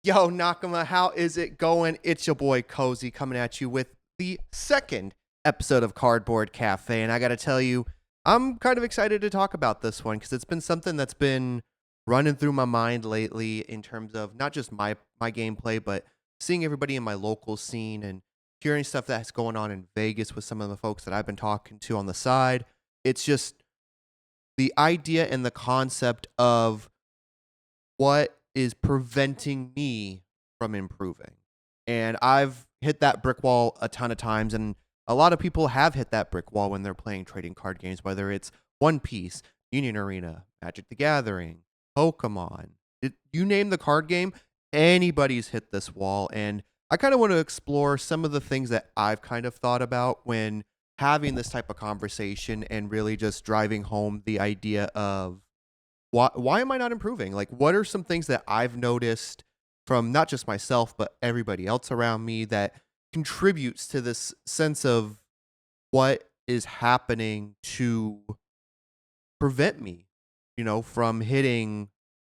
Yo, Nakama, how is it going? It's your boy Cozy coming at you with the second episode of Cardboard Cafe. And I got to tell you, I'm kind of excited to talk about this one because it's been something that's been running through my mind lately in terms of not just my gameplay, but seeing everybody in my local scene and hearing stuff that's going on in Vegas with some of the folks that I've been talking to on the side. It's just the idea and the concept of what is preventing me from improving. And I've hit that brick wall a ton of times, and a lot of people have hit that brick wall when they're playing trading card games, whether it's One Piece, Union Arena, Magic the Gathering, Pokemon. You name the card game, anybody's hit this wall. And I kind of want to explore some of the things that I've kind of thought about when having this type of conversation and really just driving home the idea of why am I not improving? Like, what are some things that I've noticed from not just myself, but everybody else around me that contributes to this sense of what is happening to prevent me, from hitting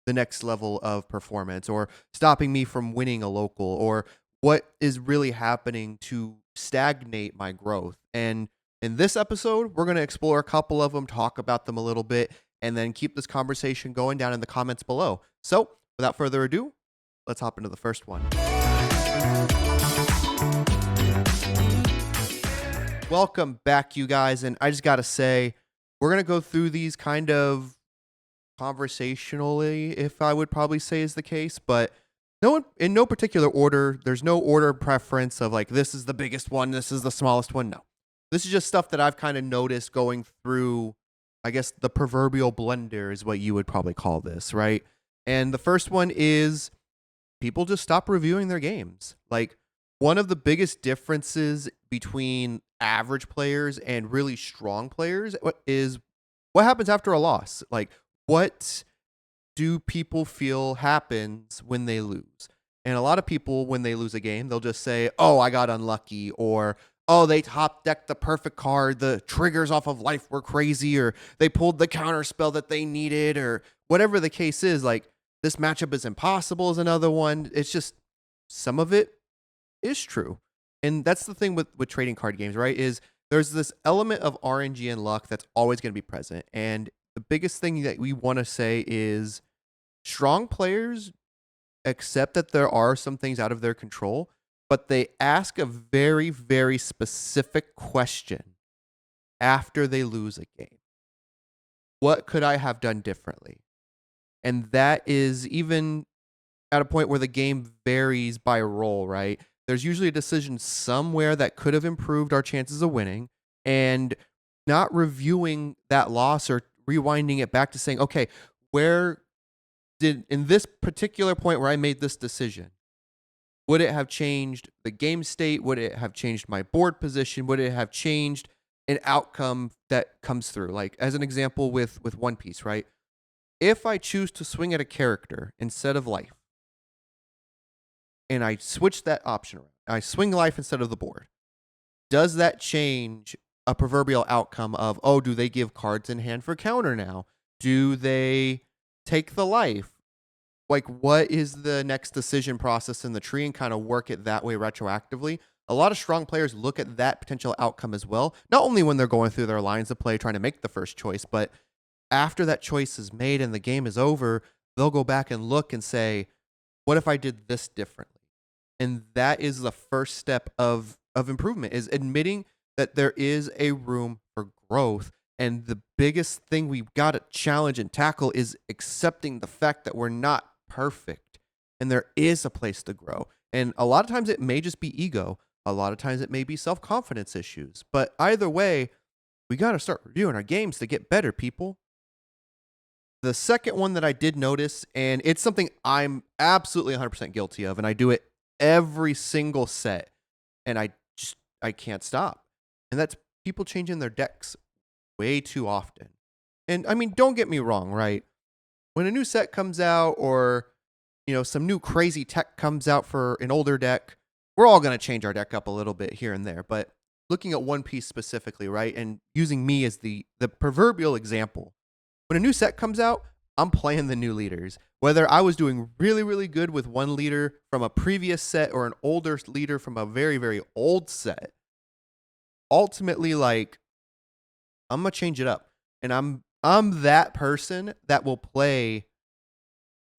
the next level of performance or stopping me from winning a local or what is really happening to stagnate my growth. And in this episode, we're going to explore a couple of them, talk about them a little bit, and then keep this conversation going down in the comments below. So, without further ado, let's hop into the first one. Welcome back, you guys. And I just got to say, we're going to go through these kind of conversationally, if I would probably say is the case, but in no particular order. There's no order preference of like, this is the biggest one, this is the smallest one. No. This is just stuff that I've kind of noticed going through, I guess, the proverbial blender is what you would probably call this, right? And the first one is people just stop reviewing their games. Like, one of the biggest differences between average players and really strong players is what happens after a loss. Like, what do people feel happens when they lose? And a lot of people, when they lose a game, they'll just say, oh, I got unlucky, or oh, they top decked the perfect card, the triggers off of life were crazy, or they pulled the counter spell that they needed, or whatever the case is. Like, this matchup is impossible is another one. It's just some of it is true. And that's the thing with trading card games, right? Is there's this element of RNG and luck that's always going to be present. And the biggest thing that we want to say is strong players accept that there are some things out of their control, but they ask a very, very specific question after they lose a game. What could I have done differently? And that is even at a point where the game varies by role, right? There's usually a decision somewhere that could have improved our chances of winning, and not reviewing that loss or rewinding it back to saying, okay, where did, in this particular point where I made this decision, would it have changed the game state? Would it have changed my board position? Would it have changed an outcome that comes through? Like, as an example with One Piece, right? If I choose to swing at a character instead of life, and I switch that option around, I swing life instead of the board, does that change a proverbial outcome of, oh, do they give cards in hand for counter now? Do they take the life? Like, what is the next decision process in the tree, and kind of work it that way retroactively? A lot of strong players look at that potential outcome as well, not only when they're going through their lines of play trying to make the first choice, but after that choice is made and the game is over, they'll go back and look and say, what if I did this differently? And that is the first step of improvement, is admitting that there is a room for growth. And the biggest thing we've got to challenge and tackle is accepting the fact that we're not perfect and there is a place to grow. And a lot of times it may just be ego. A lot of times it may be self-confidence issues. But either way, we got to start reviewing our games to get better, people. The second one that I did notice, and it's something I'm absolutely 100% guilty of, and I do it every single set, and I can't stop. And that's people changing their decks way too often. And I mean, don't get me wrong, right? When a new set comes out, or some new crazy tech comes out for an older deck, we're all going to change our deck up a little bit here and there. But looking at One Piece specifically, right, and using me as the proverbial example, when a new set comes out, I'm playing the new leaders. Whether I was doing really, really good with one leader from a previous set or an older leader from a very, very old set, ultimately, like, I'm gonna change it up. And I'm that person that will play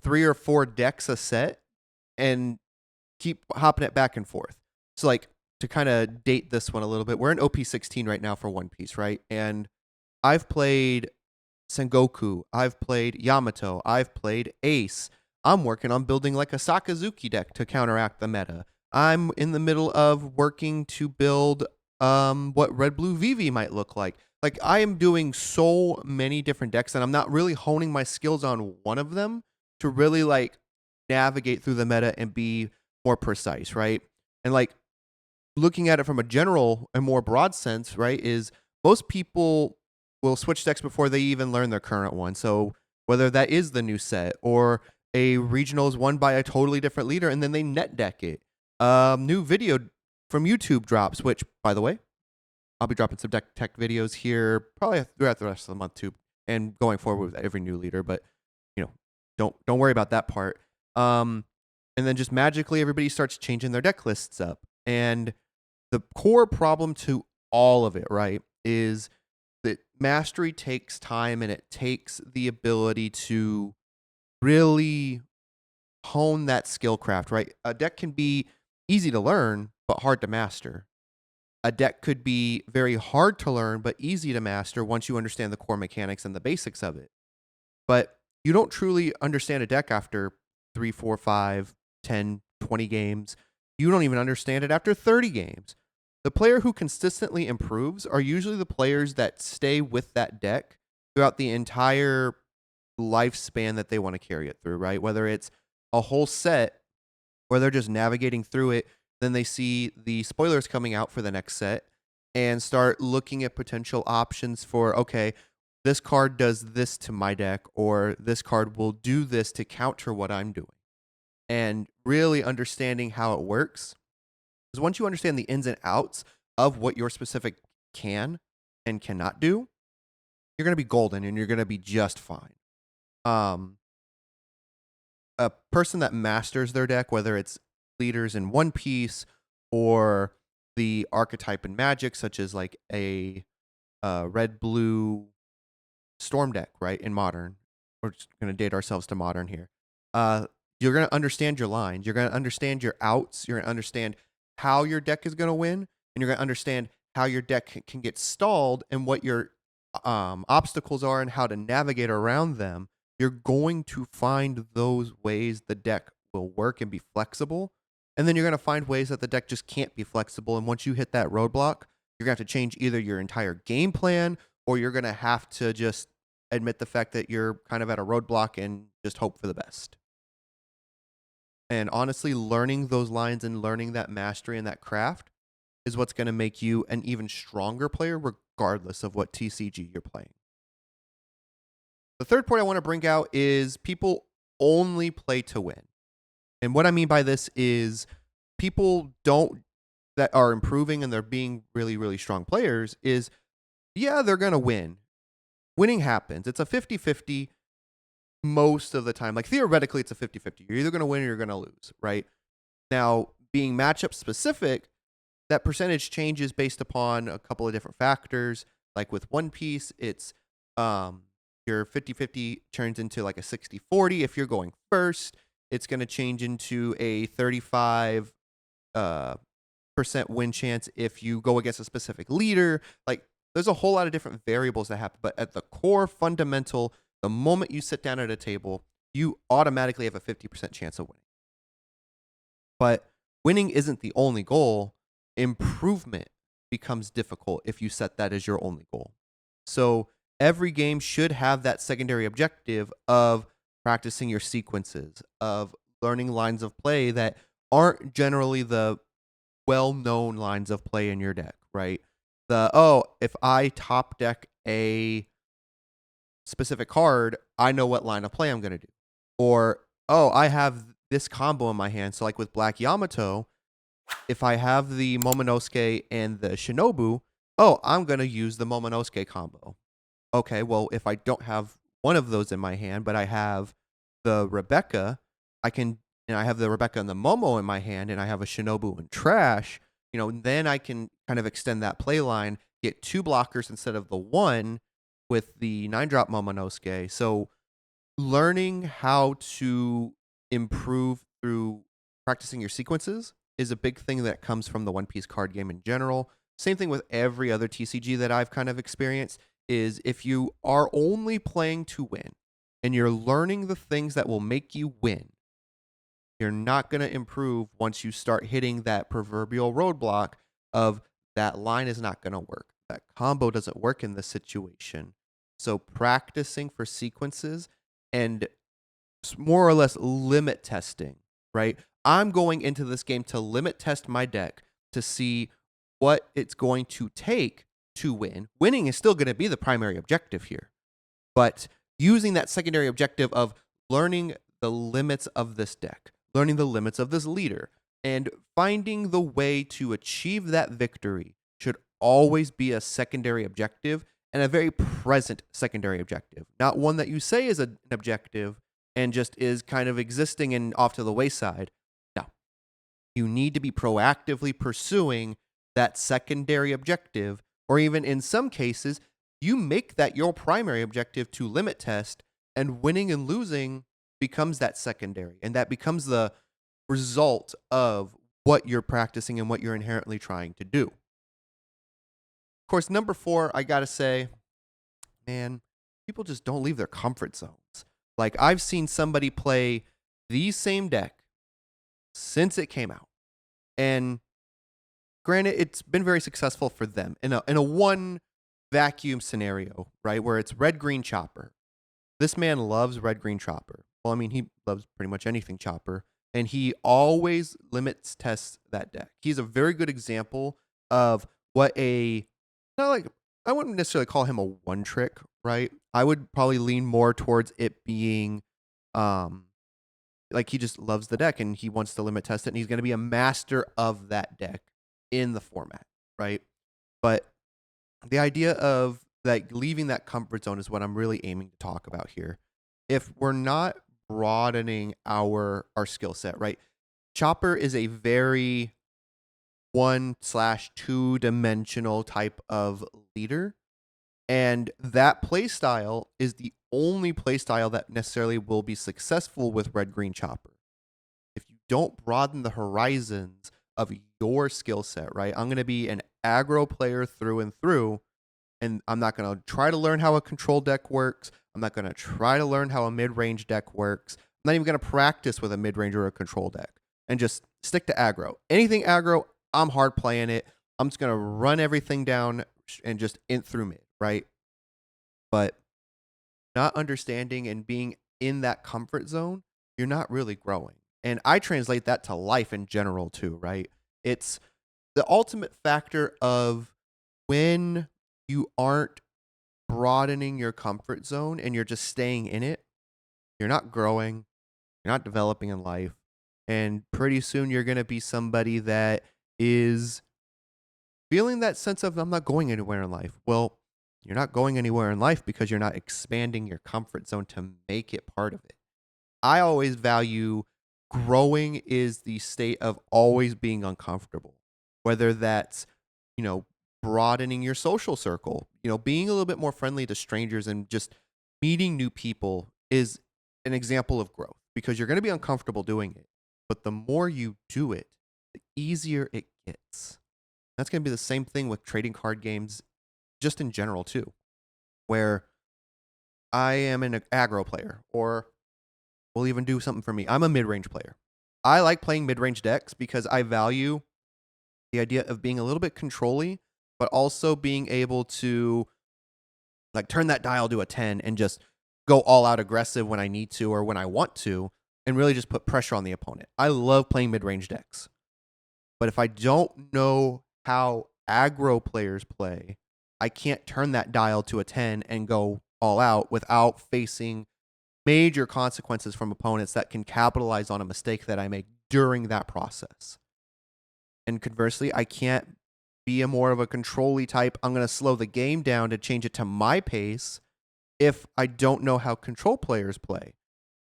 3 or 4 decks a set and keep hopping it back and forth. So like to kind of date this one a little bit, we're in OP16 right now for One Piece, right? And I've played Sengoku, I've played Yamato, I've played Ace. I'm working on building like a Sakazuki deck to counteract the meta. I'm in the middle of working to build what Red Blue Vivi might look like. Like I am doing so many different decks and I'm not really honing my skills on one of them to really like navigate through the meta and be more precise, right? And like looking at it from a general and more broad sense, right, is most people will switch decks before they even learn their current one. So whether that is the new set or a regional is won by a totally different leader and then they net deck it. New video from YouTube drops, which by the way, I'll be dropping some deck tech videos here probably throughout the rest of the month too, and going forward with every new leader. But you know, don't worry about that part. And then just magically everybody starts changing their deck lists up. And the core problem to all of it, right, is that mastery takes time and it takes the ability to really hone that skill craft, right? A deck can be easy to learn, but hard to master. A deck could be very hard to learn, but easy to master once you understand the core mechanics and the basics of it. But you don't truly understand a deck after 3, 4, 5, 10, 20 games. You don't even understand it after 30 games. The player who consistently improves are usually the players that stay with that deck throughout the entire lifespan that they want to carry it through, right? Whether it's a whole set where they're just navigating through it, then they see the spoilers coming out for the next set and start looking at potential options for, okay, this card does this to my deck, or this card will do this to counter what I'm doing. And really understanding how it works. Because once you understand the ins and outs of what your specific can and cannot do, you're going to be golden and you're going to be just fine. A person that masters their deck, whether it's leaders in One Piece or the archetype in Magic, such as like a red blue storm deck, right? In Modern, we're just going to date ourselves to Modern here. You're going to understand your lines. You're going to understand your outs. You're going to understand how your deck is going to win, and you're going to understand how your deck can get stalled and what your obstacles are and how to navigate around them. You're going to find those ways the deck will work and be flexible. And then you're going to find ways that the deck just can't be flexible. And once you hit that roadblock, you're going to have to change either your entire game plan or you're going to have to just admit the fact that you're kind of at a roadblock and just hope for the best. And honestly, learning those lines and learning that mastery and that craft is what's going to make you an even stronger player regardless of what TCG you're playing. The third point I want to bring out is people only play to win. And what I mean by this is people that are improving and they're being really, really strong players is, yeah, they're going to win. Winning happens. It's a 50-50 most of the time. Like theoretically, it's a 50-50. You're either going to win or you're going to lose, right? Now, being matchup specific, that percentage changes based upon a couple of different factors. Like with One Piece, it's your 50-50 turns into like a 60-40 if you're going first. It's going to change into a 35 percent win chance if you go against a specific leader. Like there's a whole lot of different variables that happen, but at the core fundamental, the moment you sit down at a table, you automatically have a 50% chance of winning. But winning isn't the only goal. Improvement becomes difficult if you set that as your only goal. So every game should have that secondary objective of practicing your sequences, of learning lines of play that aren't generally the well-known lines of play in your deck, right? If I top deck a specific card, I know what line of play I'm going to do. Or, I have this combo in my hand. So like with Black Yamato, if I have the Momonosuke and the Shinobu, I'm going to use the Momonosuke combo. Okay, well, if I don't have one of those in my hand, but I have the Rebecca, I can and I have the Rebecca and the Momo in my hand, and I have a Shinobu and Trash, then I can kind of extend that play line, get 2 blockers instead of the 1 with the 9-drop Momonosuke. So learning how to improve through practicing your sequences is a big thing that comes from the One Piece card game in general. Same thing with every other TCG that I've kind of experienced is if you are only playing to win and you're learning the things that will make you win, you're not going to improve once you start hitting that proverbial roadblock of that line is not going to work. That combo doesn't work in this situation. So practicing for sequences and more or less limit testing, right? I'm going into this game to limit test my deck to see what it's going to take to win. Winning is still going to be the primary objective here, but using that secondary objective of learning the limits of this deck, learning the limits of this leader, and finding the way to achieve that victory should always be a secondary objective and a very present secondary objective, not one that you say is an objective and just is kind of existing and off to the wayside. No, you need to be proactively pursuing that secondary objective, or even in some cases, you make that your primary objective to limit test, and winning and losing becomes that secondary. And that becomes the result of what you're practicing and what you're inherently trying to do. Of course, number 4, I got to say, man, people just don't leave their comfort zones. Like, I've seen somebody play the same deck since it came out. And granted, it's been very successful for them in a one vacuum scenario, right? Where it's red green chopper. This man loves red green chopper. Well, I mean, he loves pretty much anything chopper, and he always limits tests that deck. He's a very good example of what not like, I wouldn't necessarily call him a one trick, right? I would probably lean more towards it being um like he just loves the deck and he wants to limit test it, and he's going to be a master of that deck in the format, right? But the idea of like leaving that comfort zone is what I'm really aiming to talk about here. If we're not broadening our skill set, right? Chopper is a very 1/2 dimensional type of leader. And that playstyle is the only playstyle that necessarily will be successful with red green chopper. If you don't broaden the horizons of your skill set, right? I'm going to be an aggro player through and through, and I'm not going to try to learn how a control deck works. I'm not going to try to learn how a mid-range deck works. I'm not even going to practice with a mid-range or a control deck and just stick to aggro. Anything aggro, I'm hard playing it. I'm just going to run everything down and just int through mid, right? But not understanding and being in that comfort zone, you're not really growing. And I translate that to life in general too, right? It's the ultimate factor of when you aren't broadening your comfort zone and you're just staying in it, you're not growing, you're not developing in life. And pretty soon you're going to be somebody that is feeling that sense of, I'm not going anywhere in life. Well, you're not going anywhere in life because you're not expanding your comfort zone to make it part of it. I always value growing is the state of always being uncomfortable, whether that's, you know, broadening your social circle, being a little bit more friendly to strangers and just meeting new people is an example of growth because you're going to be uncomfortable doing it. But the more you do it, the easier it gets. That's going to be the same thing with trading card games, just in general, too, where I am an aggro player, or we'll even do something for me. I'm a mid range player. I like playing mid range decks because I value the idea of being a little bit controlly, but also being able to like turn that dial to a 10 and just go all out aggressive when I need to or when I want to, and really just put pressure on the opponent. I love playing mid range decks. But if I don't know how aggro players play, I can't turn that dial to a 10 and go all out without facing major consequences from opponents that can capitalize on a mistake that I make during that process. And conversely, I can't be a more of a control-y type. I'm going to slow the game down to change it to my pace if I don't know how control players play.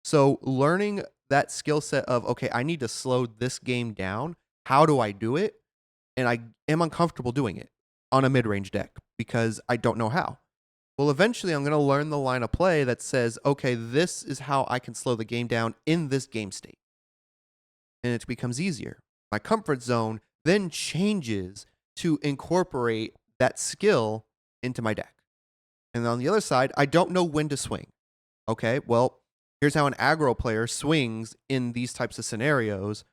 So learning that skill set of, okay, I need to slow this game down. How do I do it? And I am uncomfortable doing it on a mid-range deck because I don't know how. Well, eventually I'm going to learn the line of play that says, okay, this is how I can slow the game down in this game state. And it becomes easier. My comfort zone then changes to incorporate that skill into my deck. And on the other side, I don't know when to swing. Okay, well, here's how an aggro player swings in these types of scenarios.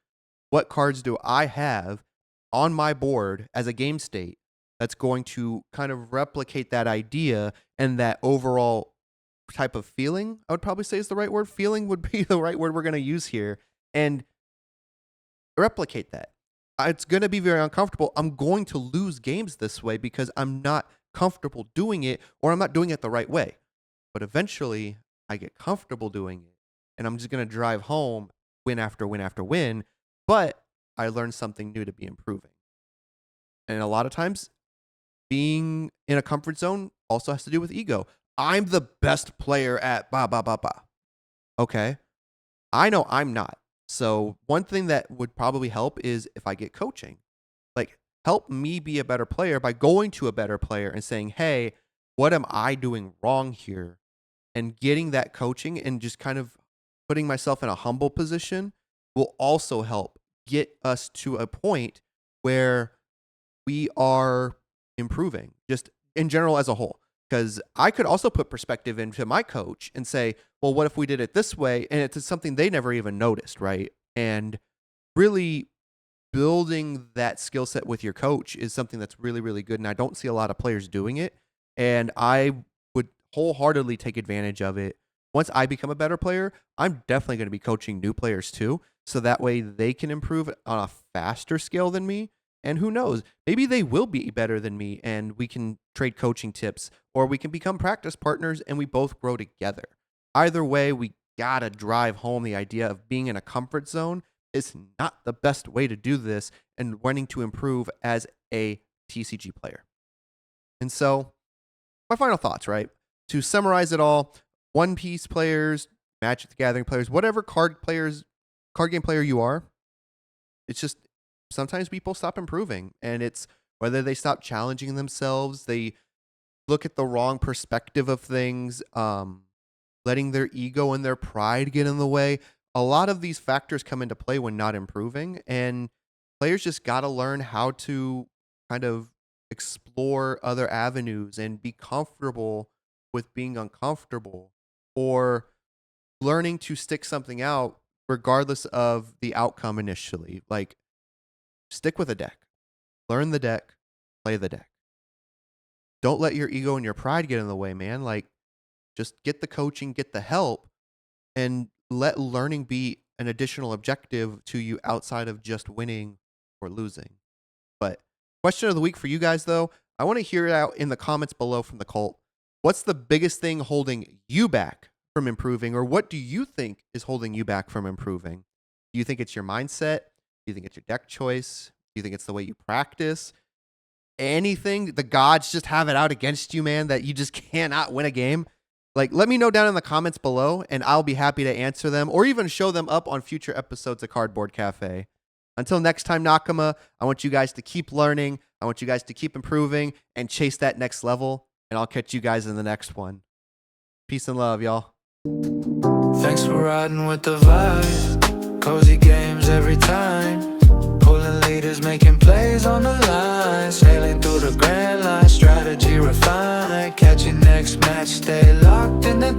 What cards do I have on my board as a game state that's going to kind of replicate that idea and that overall type of feeling? I would probably say is the right word. Feeling would be the right word we're going to use here. And replicate that. It's going to be very uncomfortable. I'm going to lose games this way because I'm not comfortable doing it or I'm not doing it the right way. But eventually I get comfortable doing it and I'm just going to drive home win after win after win. But I learned something new to be improving. And a lot of times being in a comfort zone also has to do with ego. I'm the best player at ba ba ba ba. Okay. I know I'm not. So one thing that would probably help is if I get coaching. Like, help me be a better player by going to a better player and saying, hey, what am I doing wrong here? And getting that coaching and just kind of putting myself in a humble position will also help get us to a point where we are improving just in general as a whole. Because I could also put perspective into my coach and say, well, what if we did it this way? And it's something they never even noticed, right? And really building that skill set with your coach is something that's really, really good. And I don't see a lot of players doing it. And I would wholeheartedly take advantage of it. Once I become a better player, I'm definitely going to be coaching new players too. So that way they can improve on a faster scale than me. And who knows, maybe they will be better than me and we can trade coaching tips or we can become practice partners and we both grow together. Either way, we got to drive home the idea of being in a comfort zone is not the best way to do this and wanting to improve as a TCG player. And so my final thoughts, right? To summarize it all, One Piece players, Magic the Gathering players, whatever card game player you are, it's just sometimes people stop improving, and it's whether they stop challenging themselves, they look at the wrong perspective of things, letting their ego and their pride get in the way. A lot of these factors come into play when not improving, and players just got to learn how to kind of explore other avenues and be comfortable with being uncomfortable or learning to stick something out regardless of the outcome initially. Like, stick with a deck. Learn the deck. Play the deck. Don't let your ego and your pride get in the way, man. Like, just get the coaching, get the help, and let learning be an additional objective to you outside of just winning or losing. But question of the week for you guys, though, I want to hear it out in the comments below from the cult. What's the biggest thing holding you back from improving, or what do you think is holding you back from improving? Do you think it's your mindset? Do you think it's your deck choice? Do you think it's the way you practice? Anything? The gods just have it out against you, man, that you just cannot win a game? Like, let me know down in the comments below, and I'll be happy to answer them or even show them up on future episodes of Cardboard Cafe. Until next time, Nakama, I want you guys to keep learning. I want you guys to keep improving and chase that next level. And I'll catch you guys in the next one. Peace and love, y'all. Thanks for riding with the vibe. Cozy games every time. Pulling leaders, making plays on the line. Sailing through the grand line, strategy refined. Catch your next match, stay locked in the